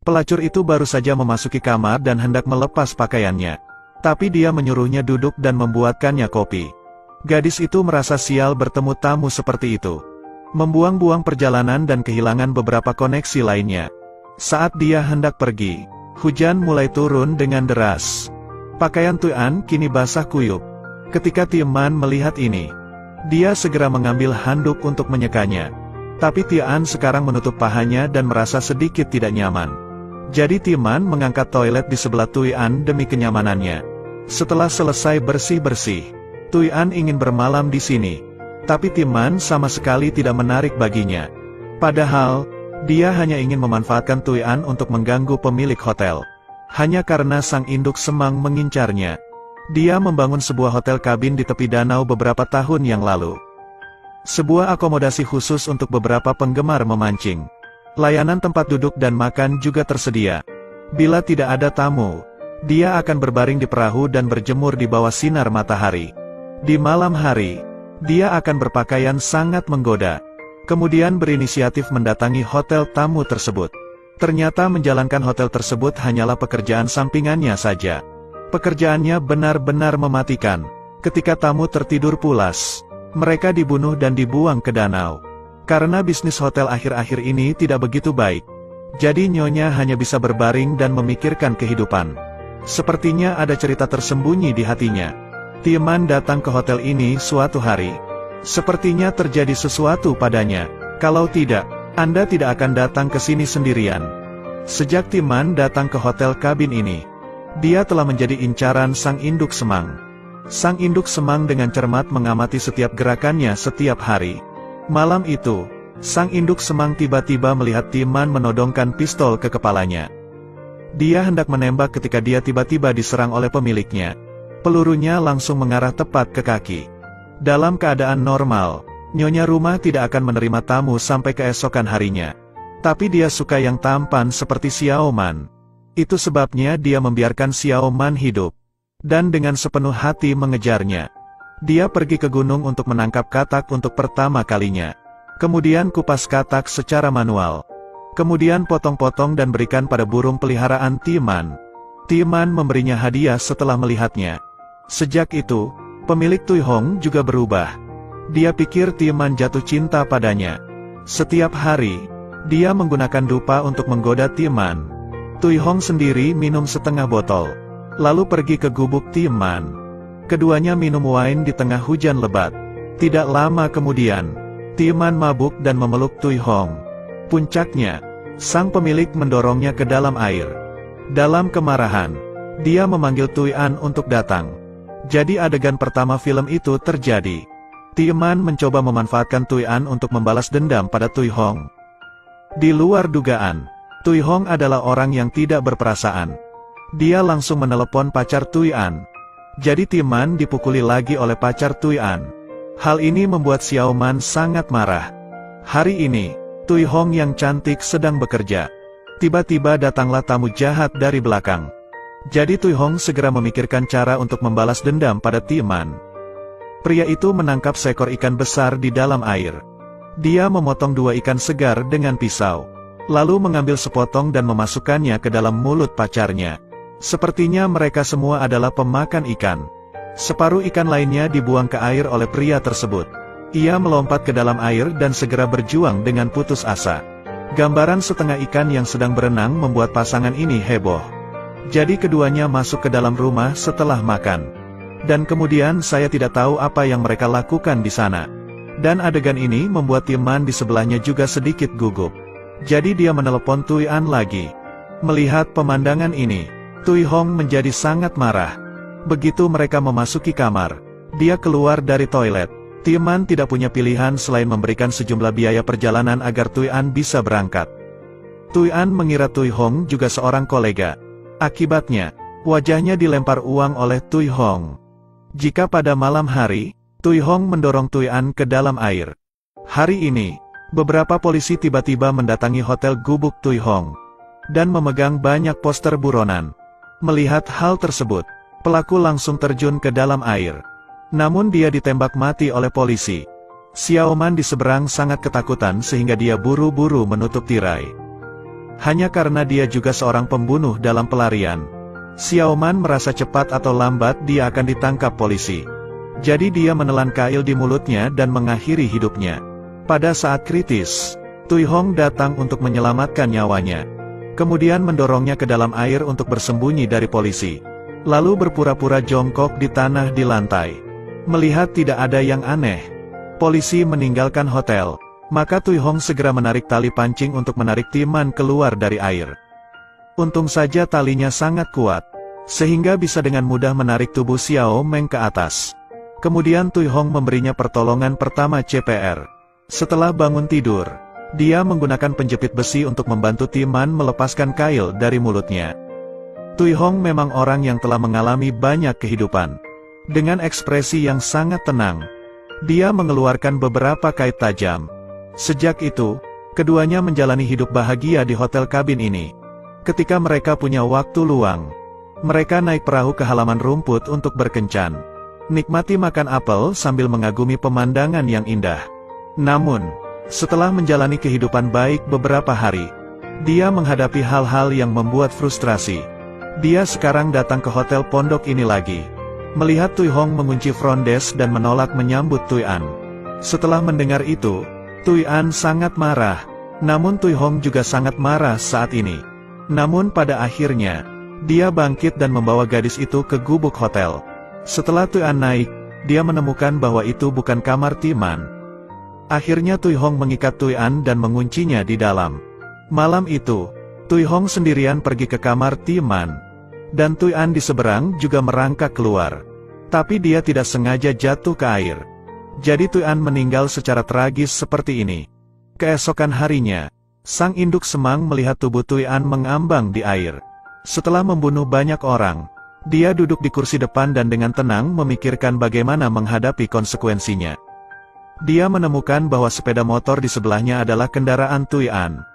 Pelacur itu baru saja memasuki kamar dan hendak melepas pakaiannya. Tapi dia menyuruhnya duduk dan membuatkannya kopi. Gadis itu merasa sial bertemu tamu seperti itu. Membuang-buang perjalanan dan kehilangan beberapa koneksi lainnya. Saat dia hendak pergi, hujan mulai turun dengan deras. Pakaian Tuan kini basah kuyup. Ketika Tieman melihat ini, dia segera mengambil handuk untuk menyekanya. Tapi Tian sekarang menutup pahanya dan merasa sedikit tidak nyaman. Jadi Tieman mengangkat toilet di sebelah Tuan demi kenyamanannya. Setelah selesai bersih-bersih, Tuan ingin bermalam di sini. Tapi Tieman sama sekali tidak menarik baginya. Padahal, dia hanya ingin memanfaatkan Tuan untuk mengganggu pemilik hotel. Hanya karena sang induk semang mengincarnya. Dia membangun sebuah hotel kabin di tepi danau beberapa tahun yang lalu. Sebuah akomodasi khusus untuk beberapa penggemar memancing. Layanan tempat duduk dan makan juga tersedia. Bila tidak ada tamu, dia akan berbaring di perahu dan berjemur di bawah sinar matahari. Di malam hari, dia akan berpakaian sangat menggoda. Kemudian berinisiatif mendatangi hotel tamu tersebut. Ternyata menjalankan hotel tersebut hanyalah pekerjaan sampingannya saja. Pekerjaannya benar-benar mematikan. Ketika tamu tertidur pulas, mereka dibunuh dan dibuang ke danau. Karena bisnis hotel akhir-akhir ini tidak begitu baik, jadi Nyonya hanya bisa berbaring dan memikirkan kehidupan. Sepertinya ada cerita tersembunyi di hatinya. Tieman datang ke hotel ini suatu hari. Sepertinya terjadi sesuatu padanya. Kalau tidak, Anda tidak akan datang ke sini sendirian. Sejak Tieman datang ke hotel kabin ini, dia telah menjadi incaran sang induk semang. Sang induk semang dengan cermat mengamati setiap gerakannya setiap hari. Malam itu, sang induk semang tiba-tiba melihat Tieman menodongkan pistol ke kepalanya. Dia hendak menembak ketika dia tiba-tiba diserang oleh pemiliknya. Pelurunya langsung mengarah tepat ke kaki. Dalam keadaan normal, Nyonya rumah tidak akan menerima tamu sampai keesokan harinya. Tapi dia suka yang tampan seperti Xiao Man. Itu sebabnya dia membiarkan Xiao Man hidup. Dan dengan sepenuh hati mengejarnya. Dia pergi ke gunung untuk menangkap katak untuk pertama kalinya. Kemudian kupas katak secara manual. Kemudian potong-potong dan berikan pada burung peliharaan Tieman. Tieman memberinya hadiah setelah melihatnya. Sejak itu, pemilik Tui Hong juga berubah. Dia pikir Tieman jatuh cinta padanya. Setiap hari, dia menggunakan dupa untuk menggoda Tieman. Tui Hong sendiri minum setengah botol, lalu pergi ke gubuk Tieman. Keduanya minum wine di tengah hujan lebat. Tidak lama kemudian, Tieman mabuk dan memeluk Tui Hong. Puncaknya, sang pemilik mendorongnya ke dalam air. Dalam kemarahan, dia memanggil Tuan untuk datang. Jadi adegan pertama film itu terjadi. Tieman mencoba memanfaatkan Tuan untuk membalas dendam pada Tui Hong. Di luar dugaan, Tui Hong adalah orang yang tidak berperasaan. Dia langsung menelepon pacar Tuan. Jadi Tieman dipukuli lagi oleh pacar Tuan. Hal ini membuat Xiao Man sangat marah. Hari ini, Tui Hong yang cantik sedang bekerja. Tiba-tiba datanglah tamu jahat dari belakang. Jadi Tui Hong segera memikirkan cara untuk membalas dendam pada Tieman. Pria itu menangkap seekor ikan besar di dalam air. Dia memotong 2 ikan segar dengan pisau. Lalu mengambil sepotong dan memasukkannya ke dalam mulut pacarnya. Sepertinya mereka semua adalah pemakan ikan. Separuh ikan lainnya dibuang ke air oleh pria tersebut. Ia melompat ke dalam air dan segera berjuang dengan putus asa. Gambaran setengah ikan yang sedang berenang membuat pasangan ini heboh. Jadi keduanya masuk ke dalam rumah setelah makan. Dan kemudian saya tidak tahu apa yang mereka lakukan di sana. Dan adegan ini membuat Tieman di sebelahnya juga sedikit gugup. Jadi dia menelepon Tuan lagi. Melihat pemandangan ini, Tui Hong menjadi sangat marah. Begitu mereka memasuki kamar, dia keluar dari toilet. Tieman tidak punya pilihan selain memberikan sejumlah biaya perjalanan agar Tuan bisa berangkat. Tuan mengira Tui Hong juga seorang kolega. Akibatnya, wajahnya dilempar uang oleh Tui Hong. Jika pada malam hari, Tui Hong mendorong Tuan ke dalam air. Hari ini, beberapa polisi tiba-tiba mendatangi hotel gubuk Tui Hong. Dan memegang banyak poster buronan. Melihat hal tersebut, pelaku langsung terjun ke dalam air. Namun dia ditembak mati oleh polisi. Xiao Man di seberang sangat ketakutan sehingga dia buru-buru menutup tirai. Hanya karena dia juga seorang pembunuh dalam pelarian. Xiao Man merasa cepat atau lambat dia akan ditangkap polisi. Jadi dia menelan kail di mulutnya dan mengakhiri hidupnya. Pada saat kritis, Tui Hong datang untuk menyelamatkan nyawanya. Kemudian mendorongnya ke dalam air untuk bersembunyi dari polisi. Lalu berpura-pura jongkok di tanah di lantai. Melihat tidak ada yang aneh, polisi meninggalkan hotel. Maka Tui Hong segera menarik tali pancing untuk menarik Timan keluar dari air. Untung saja talinya sangat kuat, sehingga bisa dengan mudah menarik tubuh Xiao Meng ke atas. Kemudian Tui Hong memberinya pertolongan pertama CPR. Setelah bangun tidur, dia menggunakan penjepit besi untuk membantu Timan melepaskan kail dari mulutnya. Tui Hong memang orang yang telah mengalami banyak kehidupan. Dengan ekspresi yang sangat tenang, dia mengeluarkan beberapa kait tajam. Sejak itu, keduanya menjalani hidup bahagia di hotel kabin ini. Ketika mereka punya waktu luang, mereka naik perahu ke halaman rumput untuk berkencan. Nikmati makan apel sambil mengagumi pemandangan yang indah. Namun, setelah menjalani kehidupan baik beberapa hari, dia menghadapi hal-hal yang membuat frustrasi. Dia sekarang datang ke hotel pondok ini lagi. Melihat Tui Hong mengunci front desk dan menolak menyambut Tui An. Setelah mendengar itu, Tui An sangat marah. Namun Tui Hong juga sangat marah saat ini. Namun pada akhirnya, dia bangkit dan membawa gadis itu ke gubuk hotel. Setelah Tui An naik, dia menemukan bahwa itu bukan kamar Timan. Akhirnya Tui Hong mengikat Tui An dan menguncinya di dalam. Malam itu, Tui Hong sendirian pergi ke kamar Timan. Dan Tui An di seberang juga merangkak keluar. Tapi dia tidak sengaja jatuh ke air. Jadi Tui An meninggal secara tragis seperti ini. Keesokan harinya, sang induk semang melihat tubuh Tui An mengambang di air. Setelah membunuh banyak orang, dia duduk di kursi depan dan dengan tenang memikirkan bagaimana menghadapi konsekuensinya. Dia menemukan bahwa sepeda motor di sebelahnya adalah kendaraan Tui An.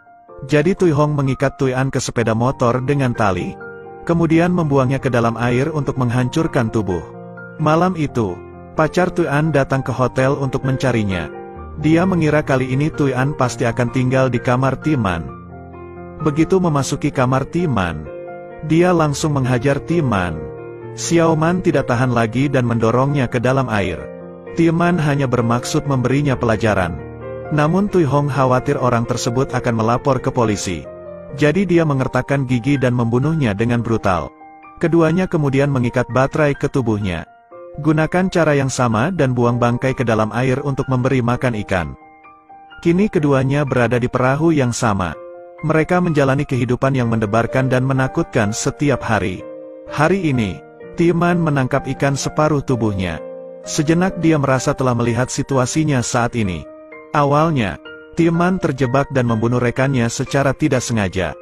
Jadi Tui Hong mengikat Tui An ke sepeda motor dengan tali. Kemudian membuangnya ke dalam air untuk menghancurkan tubuh. Malam itu, pacar Tui An datang ke hotel untuk mencarinya. Dia mengira kali ini Tui An pasti akan tinggal di kamar Timan. Begitu memasuki kamar Timan, dia langsung menghajar Timan. Xiao Man tidak tahan lagi dan mendorongnya ke dalam air. Timan hanya bermaksud memberinya pelajaran. Namun Tui Hong khawatir orang tersebut akan melapor ke polisi. Jadi dia mengertakkan gigi dan membunuhnya dengan brutal. Keduanya kemudian mengikat baterai ke tubuhnya. Gunakan cara yang sama dan buang bangkai ke dalam air untuk memberi makan ikan. Kini keduanya berada di perahu yang sama. Mereka menjalani kehidupan yang mendebarkan dan menakutkan setiap hari. Hari ini, Timan menangkap ikan separuh tubuhnya. Sejenak dia merasa telah melihat situasinya saat ini. Awalnya, Timan terjebak dan membunuh rekannya secara tidak sengaja.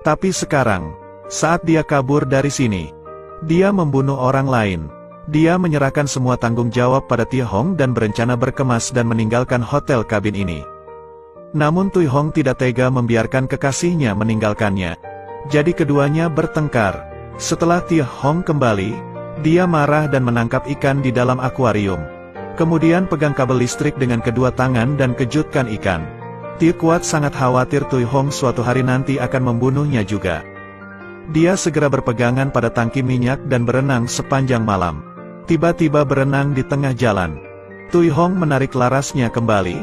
Tapi sekarang, saat dia kabur dari sini, dia membunuh orang lain. Dia menyerahkan semua tanggung jawab pada Tui Hong dan berencana berkemas dan meninggalkan hotel kabin ini. Namun Tui Hong tidak tega membiarkan kekasihnya meninggalkannya. Jadi keduanya bertengkar. Setelah Tui Hong kembali, dia marah dan menangkap ikan di dalam akuarium. Kemudian pegang kabel listrik dengan kedua tangan dan kejutkan ikan. Tui Kuat sangat khawatir Tui Hong suatu hari nanti akan membunuhnya juga. Dia segera berpegangan pada tangki minyak dan berenang sepanjang malam. Tiba-tiba berenang di tengah jalan. Tui Hong menarik larasnya kembali,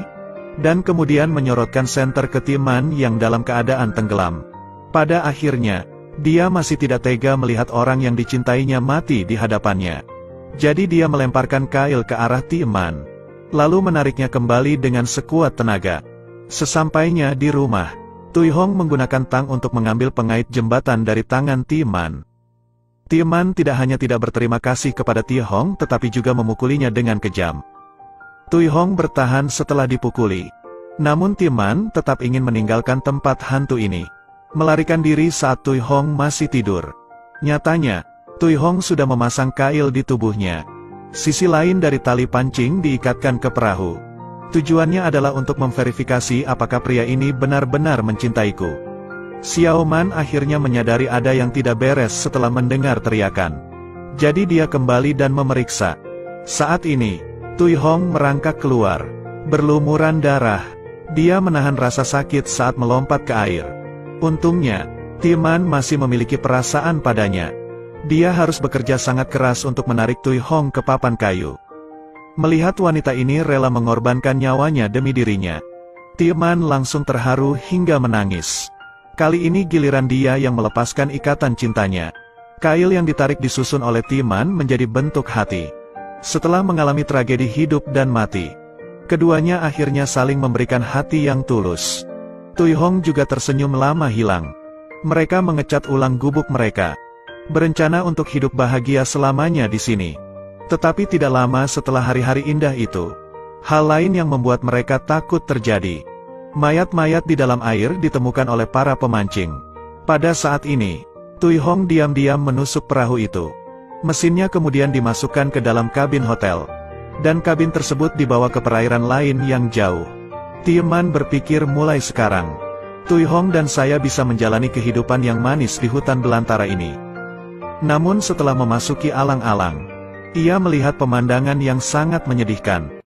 dan kemudian menyorotkan senter ke Timan yang dalam keadaan tenggelam. Pada akhirnya, dia masih tidak tega melihat orang yang dicintainya mati di hadapannya. Jadi dia melemparkan kail ke arah Timan, lalu menariknya kembali dengan sekuat tenaga. Sesampainya di rumah, Tui Hong menggunakan tang untuk mengambil pengait jembatan dari tangan Timan. Timan tidak hanya tidak berterima kasih kepada Tui Hong tetapi juga memukulinya dengan kejam. Tui Hong bertahan setelah dipukuli. Namun Timan tetap ingin meninggalkan tempat hantu ini. Melarikan diri saat Tui Hong masih tidur. Nyatanya, Tui Hong sudah memasang kail di tubuhnya. Sisi lain dari tali pancing diikatkan ke perahu. Tujuannya adalah untuk memverifikasi apakah pria ini benar-benar mencintaiku. Xiao Man akhirnya menyadari ada yang tidak beres setelah mendengar teriakan. Jadi dia kembali dan memeriksa. Saat ini, Tui Hong merangkak keluar. Berlumuran darah. Dia menahan rasa sakit saat melompat ke air. Untungnya, Tieman masih memiliki perasaan padanya. Dia harus bekerja sangat keras untuk menarik Tui Hong ke papan kayu. Melihat wanita ini rela mengorbankan nyawanya demi dirinya, Tieman langsung terharu hingga menangis. Kali ini giliran dia yang melepaskan ikatan cintanya. Kail yang ditarik disusun oleh Tieman menjadi bentuk hati. Setelah mengalami tragedi hidup dan mati, keduanya akhirnya saling memberikan hati yang tulus. Tui Hong juga tersenyum lama hilang. Mereka mengecat ulang gubuk mereka, berencana untuk hidup bahagia selamanya di sini. Tetapi tidak lama setelah hari-hari indah itu, hal lain yang membuat mereka takut terjadi. Mayat-mayat di dalam air ditemukan oleh para pemancing. Pada saat ini, Tui Hong diam-diam menusuk perahu itu. Mesinnya kemudian dimasukkan ke dalam kabin hotel, dan kabin tersebut dibawa ke perairan lain yang jauh. Tieman berpikir mulai sekarang, Tui Hong dan saya bisa menjalani kehidupan yang manis di hutan belantara ini. Namun setelah memasuki alang-alang, ia melihat pemandangan yang sangat menyedihkan.